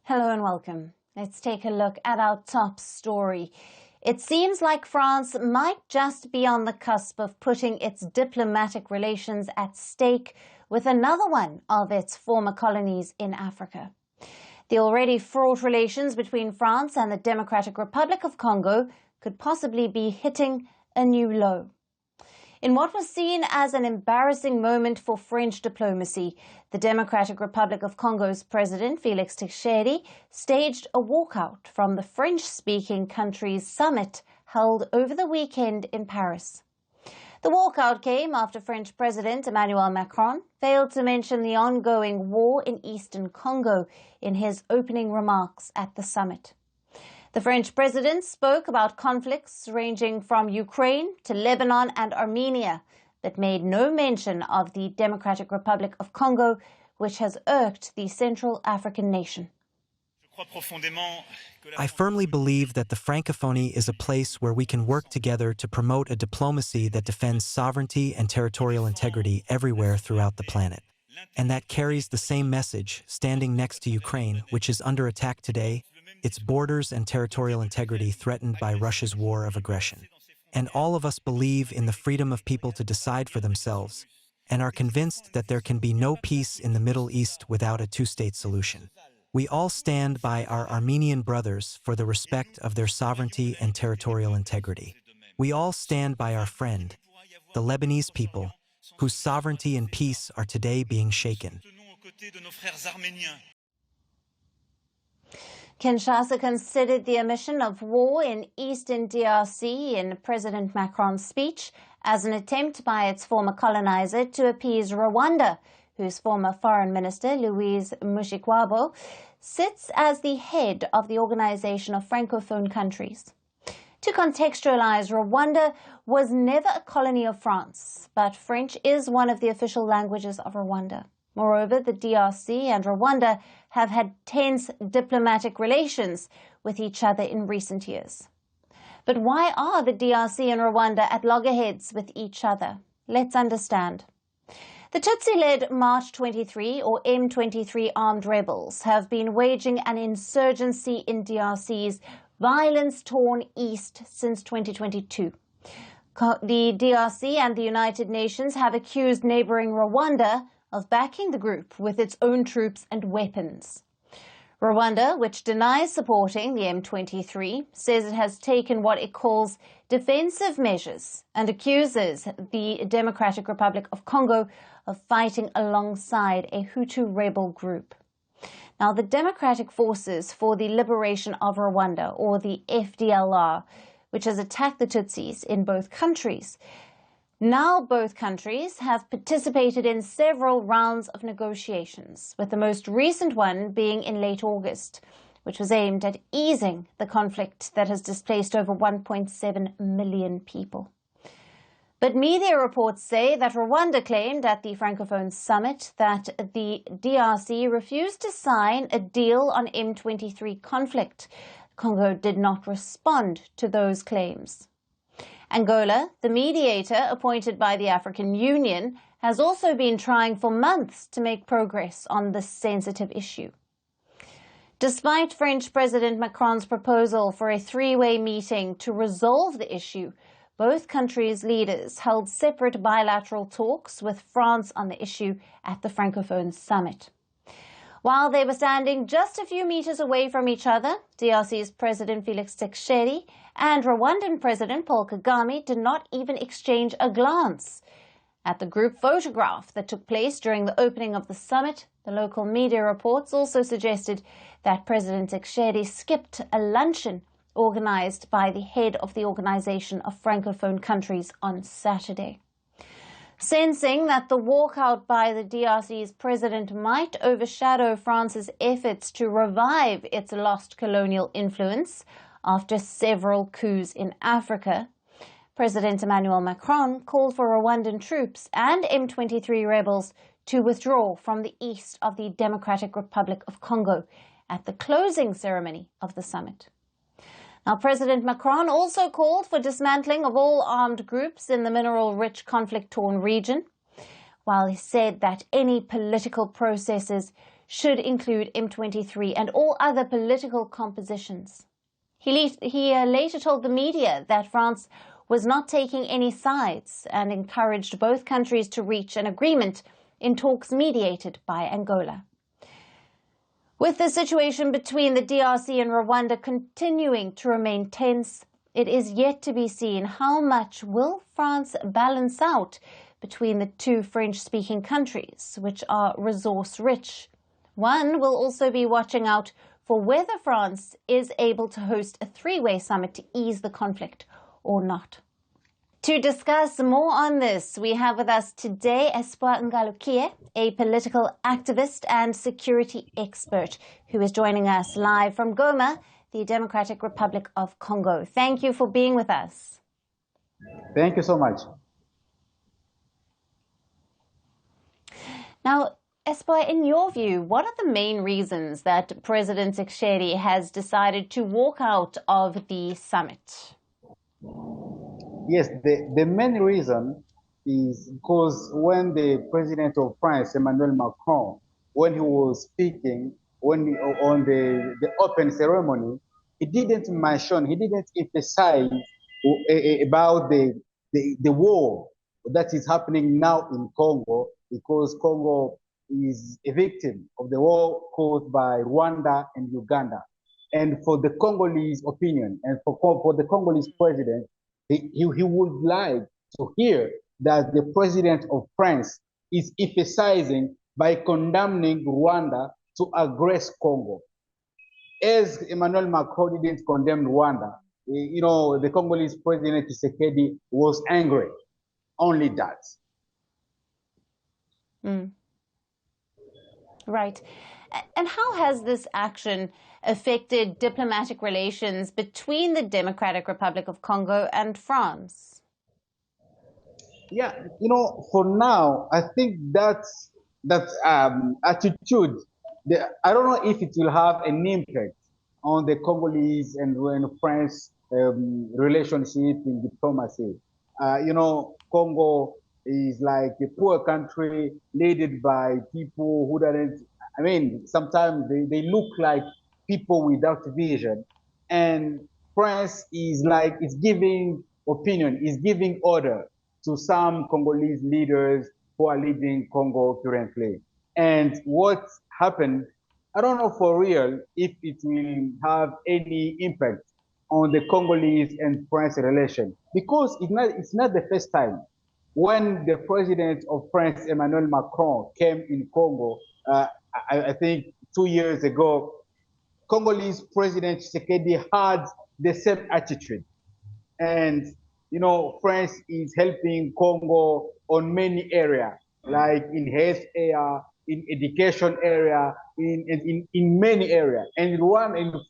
Hello and welcome. Let's take a look at our top story. It seems like France might just be on the cusp of putting its diplomatic relations at stake with another one of its former colonies in Africa. The already fraught relations between France and the Democratic Republic of Congo could possibly be hitting a new low. In what was seen as an embarrassing moment for French diplomacy, the Democratic Republic of Congo's President Felix Tshisekedi staged a walkout from the French-speaking country's summit held over the weekend in Paris. The walkout came after French President Emmanuel Macron failed to mention the ongoing war in eastern Congo in his opening remarks at the summit. The French president spoke about conflicts ranging from Ukraine to Lebanon and Armenia, but made no mention of the Democratic Republic of Congo, which has irked the Central African nation. I firmly believe that the Francophonie is a place where we can work together to promote a diplomacy that defends sovereignty and territorial integrity everywhere throughout the planet. And that carries the same message, standing next to Ukraine, which is under attack today, its borders and territorial integrity threatened by Russia's war of aggression. And all of us believe in the freedom of people to decide for themselves, and are convinced that there can be no peace in the Middle East without a two-state solution. We all stand by our Armenian brothers for the respect of their sovereignty and territorial integrity. We all stand by our friend, the Lebanese people, whose sovereignty and peace are today being shaken. Kinshasa considered the omission of war in eastern DRC in President Macron's speech as an attempt by its former colonizer to appease Rwanda, whose former foreign minister, Louise Mushikiwabo, sits as the head of the Organization of Francophone Countries. To contextualize, Rwanda was never a colony of France, but French is one of the official languages of Rwanda. Moreover, the DRC and Rwanda have had tense diplomatic relations with each other in recent years. But why are the DRC and Rwanda at loggerheads with each other? Let's understand. The Tutsi-led March 23 or M23 armed rebels have been waging an insurgency in DRC's violence-torn east since 2022. The DRC and the United Nations have accused neighboring Rwanda of backing the group with its own troops and weapons. Rwanda, which denies supporting the M23, says it has taken what it calls defensive measures and accuses the Democratic Republic of Congo of fighting alongside a Hutu rebel group. Now, the Democratic Forces for the Liberation of Rwanda, or the FDLR, which has attacked the Tutsis in both countries. Now both countries have participated in several rounds of negotiations, with the most recent one being in late August, which was aimed at easing the conflict that has displaced over 1.7 million people. But media reports say that Rwanda claimed at the Francophone summit that the DRC refused to sign a deal on M23 conflict. Congo did not respond to those claims. Angola, the mediator appointed by the African Union, has also been trying for months to make progress on this sensitive issue. Despite French President Macron's proposal for a three-way meeting to resolve the issue, both countries' leaders held separate bilateral talks with France on the issue at the Francophone summit. While they were standing just a few meters away from each other, DRC's President Felix Tshisekedi and Rwandan President Paul Kagame did not even exchange a glance. At the group photograph that took place during the opening of the summit, the local media reports also suggested that President Tshisekedi skipped a luncheon organized by the head of the Organization of Francophone Countries on Saturday. Sensing that the walkout by the DRC's president might overshadow France's efforts to revive its lost colonial influence after several coups in Africa, President Emmanuel Macron called for Rwandan troops and M23 rebels to withdraw from the east of the Democratic Republic of Congo at the closing ceremony of the summit. Now, President Macron also called for dismantling of all armed groups in the mineral-rich conflict-torn region, while he said that any political processes should include M23 and all other political compositions. He later told the media that France was not taking any sides and encouraged both countries to reach an agreement in talks mediated by Angola. With the situation between the DRC and Rwanda continuing to remain tense, it is yet to be seen how much will France balance out between the two French-speaking countries, which are resource-rich. One will also be watching out for whether France is able to host a three-way summit to ease the conflict or not. To discuss more on this, we have with us today Espoir Ngalukie, a political activist and security expert, who is joining us live from Goma, the Democratic Republic of Congo. Thank you for being with us. Thank you so much. Now, Espoir, in your view, what are the main reasons that President Tshisekedi has decided to walk out of the summit? Yes, the main reason is because when the President of France, Emmanuel Macron, when he was speaking on the open ceremony, he didn't emphasize about the war that is happening now in Congo, because Congo is a victim of the war caused by Rwanda and Uganda. And for the Congolese opinion, and for the Congolese president, he would like to hear that the president of France is emphasizing by condemning Rwanda to aggress Congo. As Emmanuel Macron didn't condemn Rwanda, the Congolese president Tshisekedi was angry. Only that. Right. And how has this action affected diplomatic relations between the Democratic Republic of Congo and France? Yeah, for now, I think that attitude, I don't know if it will have an impact on the Congolese and France relationship in diplomacy. Congo is like a poor country led by people who sometimes they look like people without vision. And France is giving opinion, is giving order to some Congolese leaders who are leading Congo currently. And what happened, I don't know for real if it will have any impact on the Congolese and France relation, because it's not the first time. When the president of France, Emmanuel Macron, came in Congo, I think 2 years ago, Congolese President Tshisekedi had the same attitude. And, France is helping Congo on many areas, like in health area, in education area, in many areas. And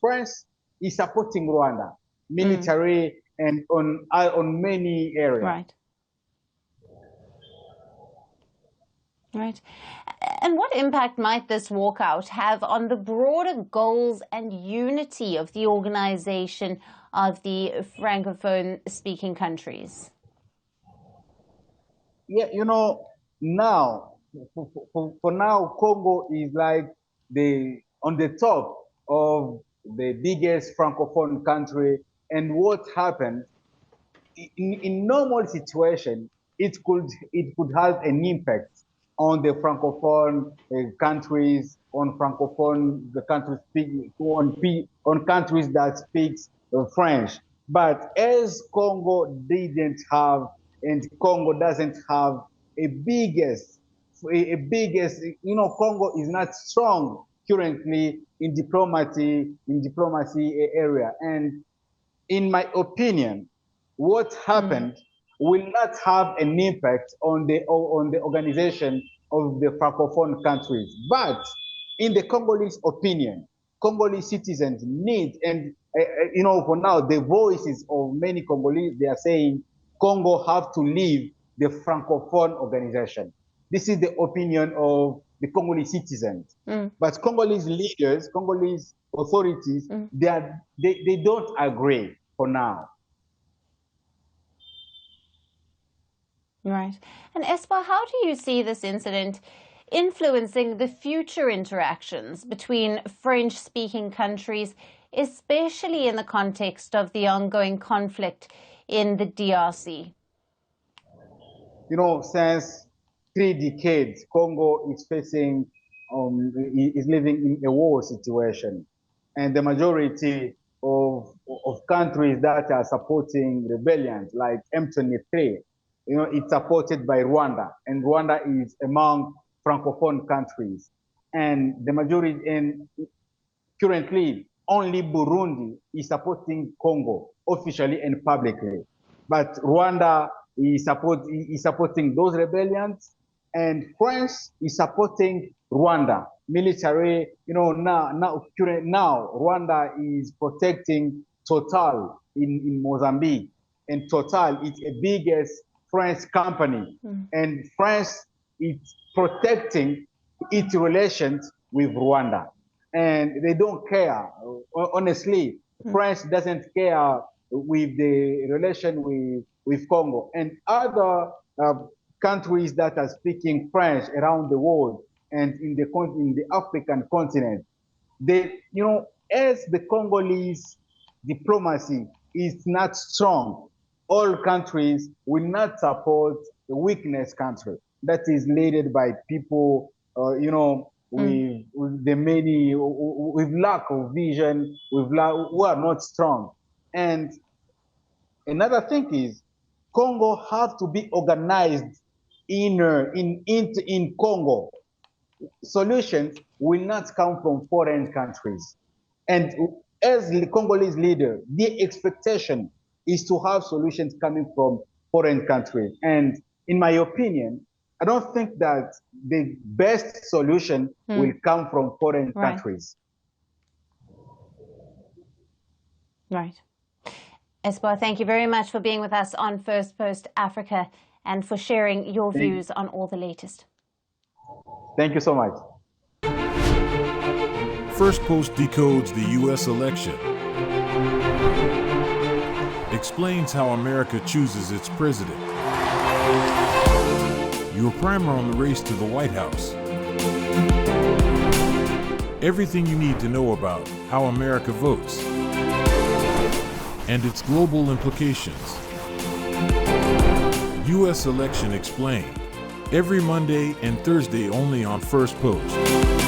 France is supporting Rwanda, military and on many areas. Right. Right. And what impact might this walkout have on the broader goals and unity of the organization of the Francophone-speaking countries? Yeah, now, for now, Congo is like on the top of the biggest Francophone country. And what happened, in normal situation, it could have an impact on the Francophone countries, on countries that speak French. But as Congo didn't have, and Congo doesn't have a biggest, Congo is not strong currently in diplomacy area. And in my opinion, what happened will not have an impact on the organization of the Francophone countries. But in the Congolese opinion, Congolese citizens need, and for now, the voices of many Congolese, they are saying Congo have to leave the Francophone organization. This is the opinion of the Congolese citizens. But Congolese leaders, Congolese authorities, they don't agree for now. Right. And Espoir, how do you see this incident influencing the future interactions between French-speaking countries, especially in the context of the ongoing conflict in the DRC? You know, since 3 decades, Congo is facing, is living in a war situation. And the majority of countries that are supporting rebellions, like M23, you know, it's supported by Rwanda. And Rwanda is among Francophone countries. And the majority, and currently, only Burundi is supporting Congo officially and publicly. But Rwanda is supporting those rebellions, and France is supporting Rwanda military. You know, now Rwanda is protecting Total in Mozambique, and Total is the biggest French company, and France is protecting its relations with Rwanda, and they don't care. Honestly, France doesn't care with the relation with Congo and other countries that are speaking French around the world and in the African continent. They, you know, as the Congolese diplomacy is not strong, all countries will not support the weakness country that is led by people, you know, with the many, with lack of vision, who are not strong. And another thing is, Congo have to be organized in Congo. Solutions will not come from foreign countries. And as the Congolese leader, the expectation is to have solutions coming from foreign countries. And in my opinion, I don't think that the best solution will come from foreign countries. Right. Espoir, thank you very much for being with us on Firstpost Africa and for sharing your views on all the latest. Thank you so much. Firstpost decodes the U.S. election, explains how America chooses its president, your primer on the race to the White House, everything you need to know about how America votes, and its global implications. U.S. Election Explained, every Monday and Thursday only on Firstpost.